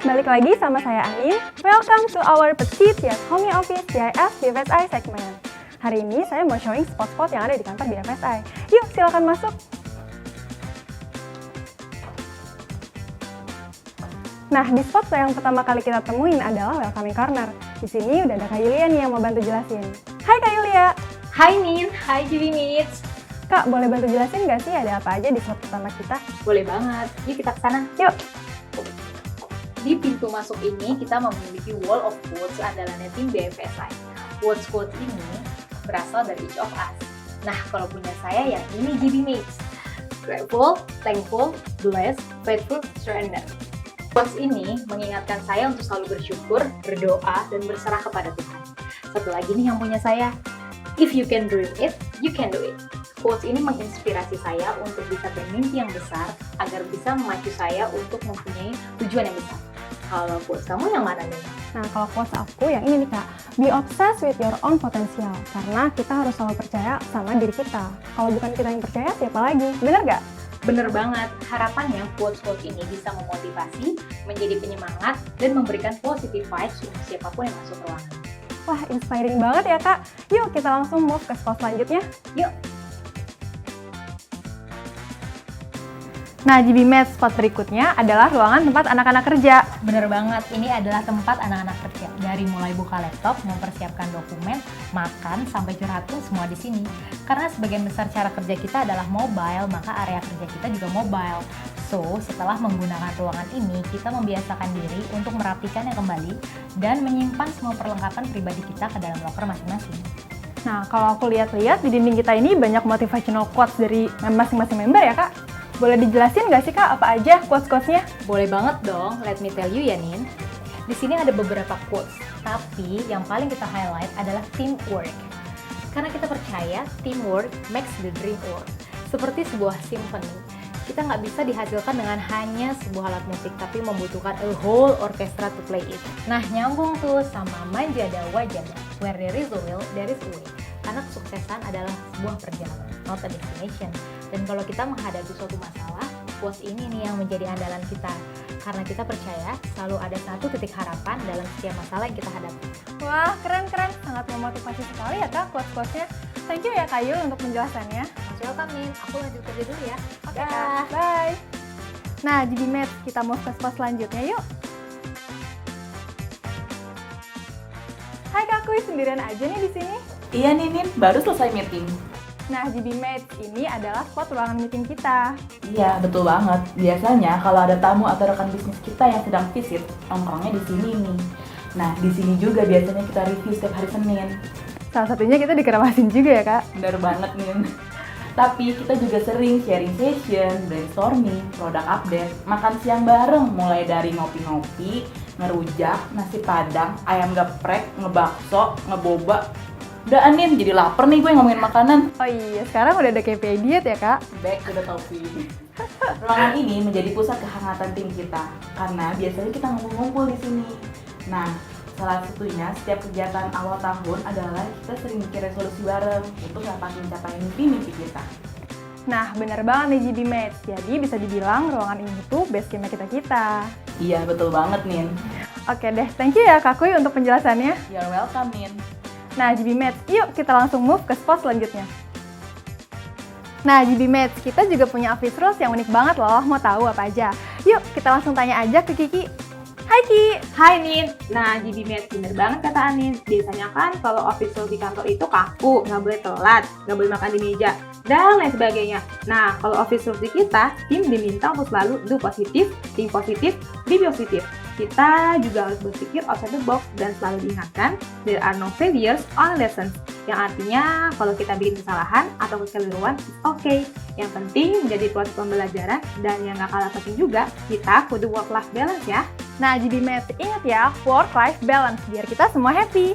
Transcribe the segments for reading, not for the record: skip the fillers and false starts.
balik lagi sama saya Anin. Welcome to our Petit yet Homey Office CIS BFSI segment. Hari ini saya mau showing spot-spot yang ada di kantor BFSI. Yuk, silakan masuk. Nah, di spot yang pertama kali kita temuin adalah Welcoming Corner. Di sini udah ada Kak Yulia nih yang mau bantu jelasin. Hai Kak Yulia. Hai Nin, hai GB Meets. Kak, boleh bantu jelasin nggak sih ada apa aja di spot pertama kita? Boleh banget, yuk kita ke sana. Yuk. Di pintu masuk ini kita memiliki wall of quotes andalannya tim BFSI. Quotes ini berasal dari each of us. Nah, kalau punya saya yang ini GB Meets. Grateful, thankful, blessed, faithful, surrender. Quotes ini mengingatkan saya untuk selalu bersyukur, berdoa, dan berserah kepada Tuhan. Satu lagi nih yang punya saya. If you can dream it, you can do it. Quotes ini menginspirasi saya untuk bisa bermimpi yang besar agar bisa memacu saya untuk mempunyai tujuan yang besar. Kalau quotes kamu yang mana nih? Nah, kalau quotes aku yang ini nih Kak, be obsessed with your own potential. Karena kita harus selalu percaya sama diri kita. Kalau bukan kita yang percaya, siapa lagi? Bener gak? Bener banget, harapannya quotes-quotes ini bisa memotivasi, menjadi penyemangat, dan memberikan positive vibes untuk siapapun yang masuk ruangan. Wah, inspiring banget ya Kak. Yuk, kita langsung move ke spot selanjutnya. Yuk! Nah, GB Med spot berikutnya adalah ruangan tempat anak-anak kerja. Bener banget, ini adalah tempat anak-anak kerja. Dari mulai buka laptop, mempersiapkan dokumen, makan, sampai curhat pun semua di sini. Karena sebagian besar cara kerja kita adalah mobile, maka area kerja kita juga mobile. So, setelah menggunakan ruangan ini, kita membiasakan diri untuk merapikannya kembali dan menyimpan semua perlengkapan pribadi kita ke dalam loker masing-masing. Nah, kalau aku lihat-lihat di dinding kita ini banyak motivational quotes dari masing-masing member ya Kak. Boleh dijelasin nggak sih Kak apa aja quotes-quotesnya? Boleh banget dong, let me tell you ya Nin. Di sini ada beberapa quotes, tapi yang paling kita highlight adalah teamwork. Karena kita percaya teamwork makes the dream work. Seperti sebuah symphony, kita nggak bisa dihasilkan dengan hanya sebuah alat musik, tapi membutuhkan a whole orchestra to play it. Nah, nyambung tuh sama manjada wajada, where there is a will, there is a way. Karena kesuksesan adalah sebuah perjalanan, not a destination. Dan kalau kita menghadapi suatu masalah, quotes ini nih yang menjadi andalan kita. Karena kita percaya selalu ada satu titik harapan dalam setiap masalah yang kita hadapi. Wah, keren-keren. Sangat memotivasi sekali ya Kak quotes-quotesnya. Thank you ya Kak Yul untuk penjelasannya. Welcome Nin, aku lanjut kerja dulu ya. Oke Kak, bye. Nah, GB Med, kita move ke spot selanjutnya yuk. Hai Kak Kui, sendirian aja nih di sini. Iya Ninin, baru selesai meeting. Nah, GB Med, ini adalah spot ruangan meeting kita. Iya, betul banget. Biasanya kalau ada tamu atau rekan bisnis kita yang sedang visit, nongkrongnya di sini nih. Nah, di sini juga biasanya kita review setiap hari Senin. Salah satunya kita dikerawasin juga ya Kak. Bener banget Nin. Tapi kita juga sering sharing session, brainstorming, produk update, makan siang bareng mulai dari ngopi-ngopi, ngerujak, nasi padang, ayam geprek, ngebakso, ngeboba. Udah Anin, jadi lapar nih gue ngomongin makanan. Oh iya, sekarang udah ada KPI diet ya Kak. Back to the topic. Ruangan ini menjadi pusat kehangatan tim kita karena biasanya kita ngumpul-ngumpul di sini. Nah, salah satunya setiap kegiatan awal tahun adalah kita sering bikin resolusi bareng untuk mencapai mimpi kita. Nah, bener banget nih GB Med. Jadi bisa dibilang ruangan ini tuh base camp kita. Iya, betul banget Nin. Oke deh, thank you ya Kak Kui untuk penjelasannya. You're welcome Nin. Nah, GB Med, yuk kita langsung move ke spot selanjutnya. Nah, GB Med, kita juga punya office rules yang unik banget loh. Mau tahu apa aja? Yuk, kita langsung tanya aja ke Kiki. Hai Ki! Hai Nin, nah GB Med, bener banget kata Anin. Biasanya kan kalau office rules di kantor itu kaku, nggak boleh telat, nggak boleh makan di meja, dan lain sebagainya. Nah, kalau office rules di kita, tim diminta untuk selalu do positif, think positif, be positif. Kita juga harus berpikir outside the box dan selalu diingatkan, there are no failures, only lessons. Yang artinya, kalau kita bikin kesalahan atau kekeliruan, it's okay. Yang penting menjadi proses pembelajaran, dan yang gak kalah penting juga, kita kudu work-life balance ya. Nah, GB Med, ingat ya, work-life balance, biar kita semua happy.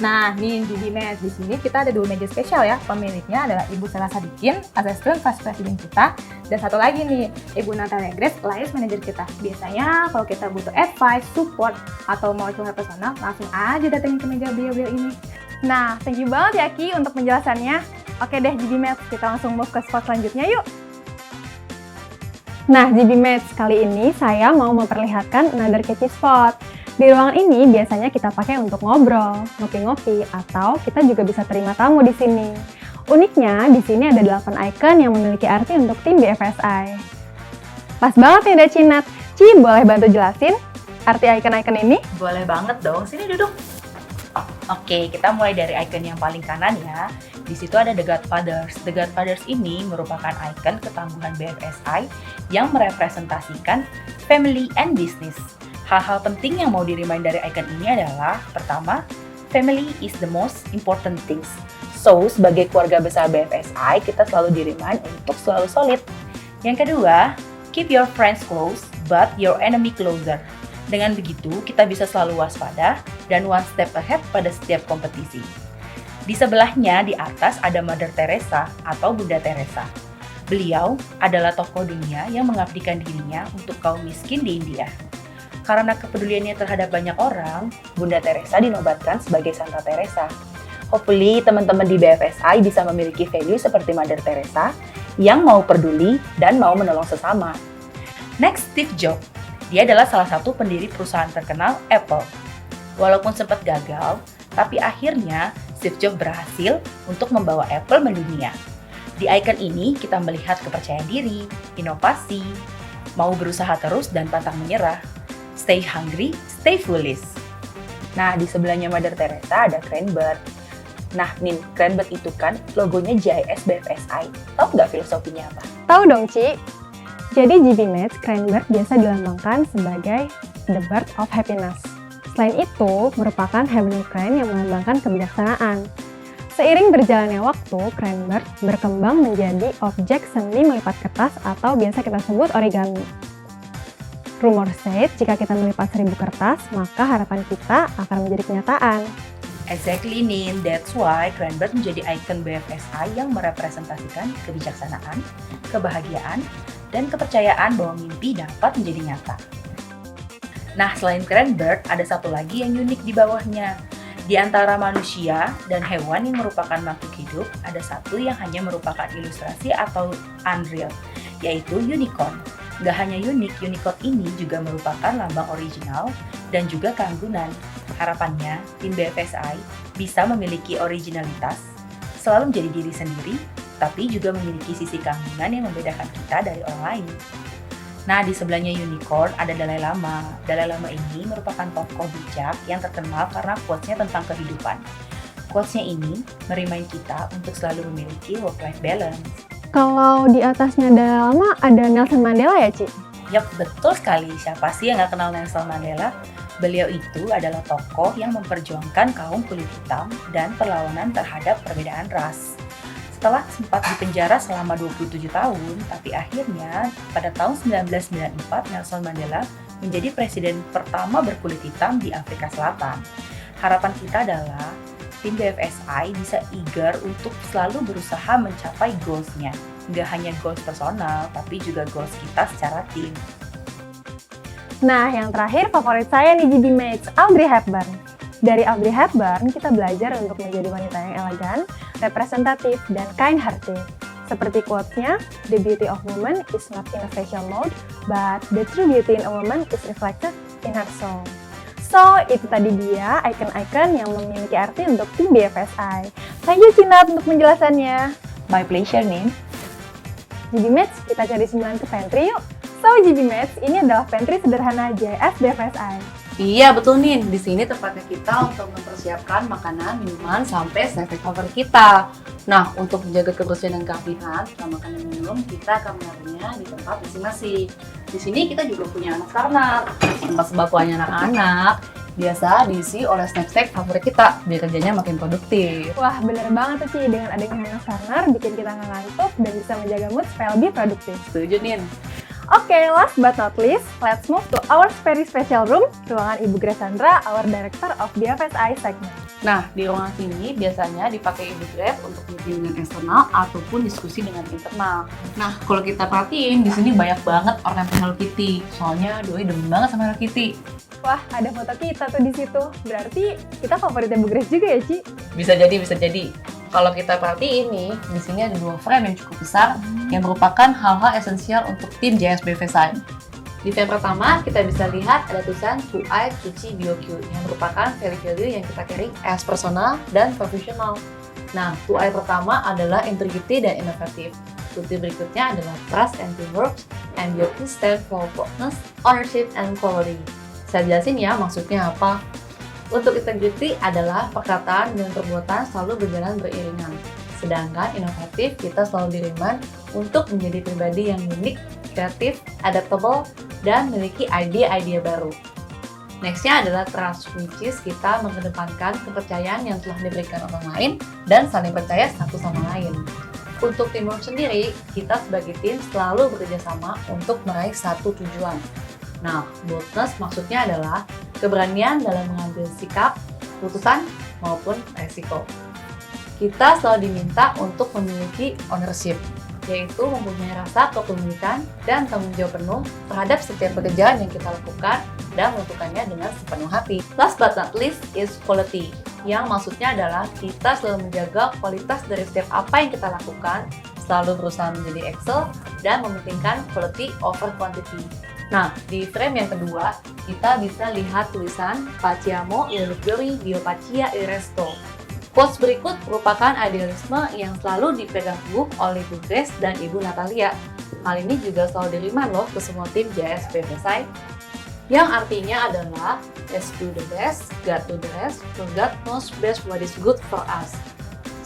Nah, nih GB Med, di sini kita ada 2 meja spesial ya. Pemiliknya adalah Ibu Sela Sadikin, Assistant Vice President kita. Dan satu lagi nih, Ibu Natalia Grace, Liaison Manager kita. Biasanya kalau kita butuh advice, support, atau mau curhat personal, langsung aja datengin ke meja beliau-beliau ini. Nah, thank you banget ya Ki untuk penjelasannya. Oke deh GB Med, kita langsung move ke spot selanjutnya yuk. Nah, GB Mates, kali ini saya mau memperlihatkan another catchy spot. Di ruangan ini biasanya kita pakai untuk ngobrol, ngopi-ngopi, atau kita juga bisa terima tamu di sini. Uniknya, di sini ada 8 icon yang memiliki arti untuk tim BFSI. Pas banget nih, Dacinat. Ci, boleh bantu jelasin arti icon-icon ini? Boleh banget dong, sini duduk. Oke, kita mulai dari icon yang paling kanan ya. Di situ ada The Godfathers. The Godfathers ini merupakan icon ketangguhan BFSI yang merepresentasikan family and business. Hal-hal penting yang mau di-remind dari icon ini adalah, pertama, family is the most important things. So, sebagai keluarga besar BFSI, kita selalu di-remind untuk selalu solid. Yang kedua, keep your friends close, but your enemy closer. Dengan begitu, kita bisa selalu waspada dan one step ahead pada setiap kompetisi. Di sebelahnya, di atas ada Mother Teresa atau Bunda Teresa. Beliau adalah tokoh dunia yang mengabdikan dirinya untuk kaum miskin di India. Karena kepeduliannya terhadap banyak orang, Bunda Teresa dinobatkan sebagai Santa Teresa. Hopefully, teman-teman di BFSI bisa memiliki value seperti Mother Teresa yang mau peduli dan mau menolong sesama. Next, Steve Jobs. Dia adalah salah satu pendiri perusahaan terkenal Apple. Walaupun sempat gagal, tapi akhirnya Steve Jobs berhasil untuk membawa Apple mendunia. Di icon ini kita melihat kepercayaan diri, inovasi, mau berusaha terus dan pantang menyerah. Stay hungry, stay foolish. Nah, di sebelahnya Mother Teresa ada Cranbird. Nah, Nin, Cranbird itu kan logonya JIS BFSI. Tahu nggak filosofinya apa? Tahu dong, Ci. Jadi GB Mates, Cranbird biasa dilambangkan sebagai the bird of happiness. Selain itu, merupakan heavenly crane yang melambangkan kebijaksanaan. Seiring berjalannya waktu, Cranbird berkembang menjadi objek seni melipat kertas atau biasa kita sebut origami. Rumor said, jika kita melipat 1000 kertas, maka harapan kita akan menjadi kenyataan. Exactly, Nin. That's why Cranbird menjadi ikon BFSI yang merepresentasikan kebijaksanaan, kebahagiaan, dan kepercayaan bahwa mimpi dapat menjadi nyata. Nah, selain Cranbird, ada satu lagi yang unik di bawahnya. Di antara manusia dan hewan yang merupakan makhluk hidup, ada satu yang hanya merupakan ilustrasi atau unreal, yaitu unicorn. Gak hanya unik, unicorn ini juga merupakan lambang original dan juga keanggunan. Harapannya, tim BFSI bisa memiliki originalitas, selalu menjadi diri sendiri, tapi juga memiliki sisi keanggunan yang membedakan kita dari orang lain. Nah, di sebelahnya unicorn ada Dalai Lama. Dalai Lama ini merupakan tokoh bijak yang terkenal karena quotes-nya tentang kehidupan. Quotes-nya ini merimain kita untuk selalu memiliki work-life balance. Kalau di atasnya Dalai Lama ada Nelson Mandela ya, Ci? Yap, betul sekali. Siapa sih yang nggak kenal Nelson Mandela? Beliau itu adalah tokoh yang memperjuangkan kaum kulit hitam dan perlawanan terhadap perbedaan ras. Setelah sempat dipenjara selama 27 tahun, tapi akhirnya pada tahun 1994 Nelson Mandela menjadi presiden pertama berkulit hitam di Afrika Selatan. Harapan kita adalah tim BFSI bisa eager untuk selalu berusaha mencapai goals-nya. Nggak hanya goals personal, tapi juga goals kita secara tim. Nah, yang terakhir favorit saya nih GB Mates, Audrey Hepburn. Dari Audrey Hepburn, kita belajar untuk menjadi wanita yang elegan, representatif, dan kind-hearted. Seperti quotes-nya, the beauty of woman is not in a facial mode, but the true beauty in a woman is reflected in her soul. So, itu tadi dia icon-icon yang memiliki arti untuk tim BFSI. Thank you, Cinat, untuk penjelasannya. My pleasure, Nin. GB Mates, kita cari sembilan ke pantry yuk. So, GB Mates, ini adalah pantry sederhana JS BFSI. Iya betul Nin, di sini tempatnya kita untuk mempersiapkan makanan, minuman, sampai snack recover kita. Nah, untuk menjaga kebersihan dan kebersihan setelah makan dan minum, kita akan menaruhnya di tempat masing-masing. Di sini kita juga punya anak karena tempat sebakuannya anak-anak biasa diisi oleh snack-snack favorit kita biar kerjanya makin produktif. Wah, bener banget tuh Ci, dengan adanya Hana Sarnar bikin kita nggak ngantuk dan bisa menjaga mood supaya lebih produktif. Setuju Nin? Oke, last but not least, let's move to our very special room, ruangan Ibu Grace Sandra, our Director of BFSI segment. Nah, di ruangan sini biasanya dipakai Ibu Grace untuk meeting dengan eksternal ataupun diskusi dengan internal. Nah, kalau kita perhatiin, di sini banyak banget ornamen Hello Kitty. Soalnya Doi demen banget sama Hello Kitty. Wah, ada foto kita tuh di situ. Berarti kita favoritnya Bu Grace juga ya, Ci? Bisa jadi, bisa jadi. kalau kita perhatiin nih, di sini ada 2 frame yang cukup besar yang merupakan hal-hal esensial untuk tim JSBV Sci. Di frame pertama, kita bisa lihat ada tulisan 2I, 2C, BOQ yang merupakan value-value yang kita carry as personal dan profesional. Nah, 2I pertama adalah integrity dan inovatif. 2T berikutnya adalah trust and teamwork, and BOQ stand for boldness, ownership, and quality. Saya jelasin ya maksudnya apa. Untuk integrity adalah perkataan dan perbuatan selalu berjalan beriringan. Sedangkan inovatif kita selalu diriman untuk menjadi pribadi yang unik, kreatif, adaptable, dan memiliki ide-ide baru. Nextnya adalah trust, which is kita mengedepankan kepercayaan yang telah diberikan orang lain dan saling percaya satu sama lain. Untuk teamwork sendiri, kita sebagai tim selalu bekerja sama untuk meraih satu tujuan. Nah, boldness maksudnya adalah keberanian dalam mengambil sikap, keputusan, maupun resiko. Kita selalu diminta untuk memiliki ownership, yaitu mempunyai rasa kepemilikan dan tanggung jawab penuh terhadap setiap pekerjaan yang kita lakukan dan melakukannya dengan sepenuh hati. Last but not least is quality, yang maksudnya adalah kita selalu menjaga kualitas dari setiap apa yang kita lakukan, selalu berusaha menjadi excel, dan mementingkan quality over quantity. Nah, di frame yang kedua, kita bisa lihat tulisan Paciamo il migliori Dio Pacia il resto. Quotes berikut merupakan idealisme yang selalu dipegang teguh oleh Ibu Grace dan Ibu Natalia. Hal ini juga selalu diriman loh ke semua tim JSBV Sci, yang artinya adalah let's do the best, God do the rest, for God knows best what is good for us.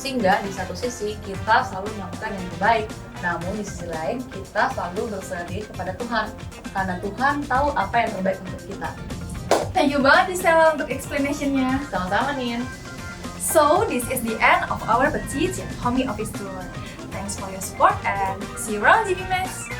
Sehingga di satu sisi kita selalu melakukan yang terbaik, namun di sisi lain kita selalu berserah diri kepada Tuhan, karena Tuhan tahu apa yang terbaik untuk kita. Thank you banget Stella untuk explanation-nya. Sama-sama Nin. So, this is the end of our Petite Homey Office Tour. Thanks for your support and see you around, GB Max!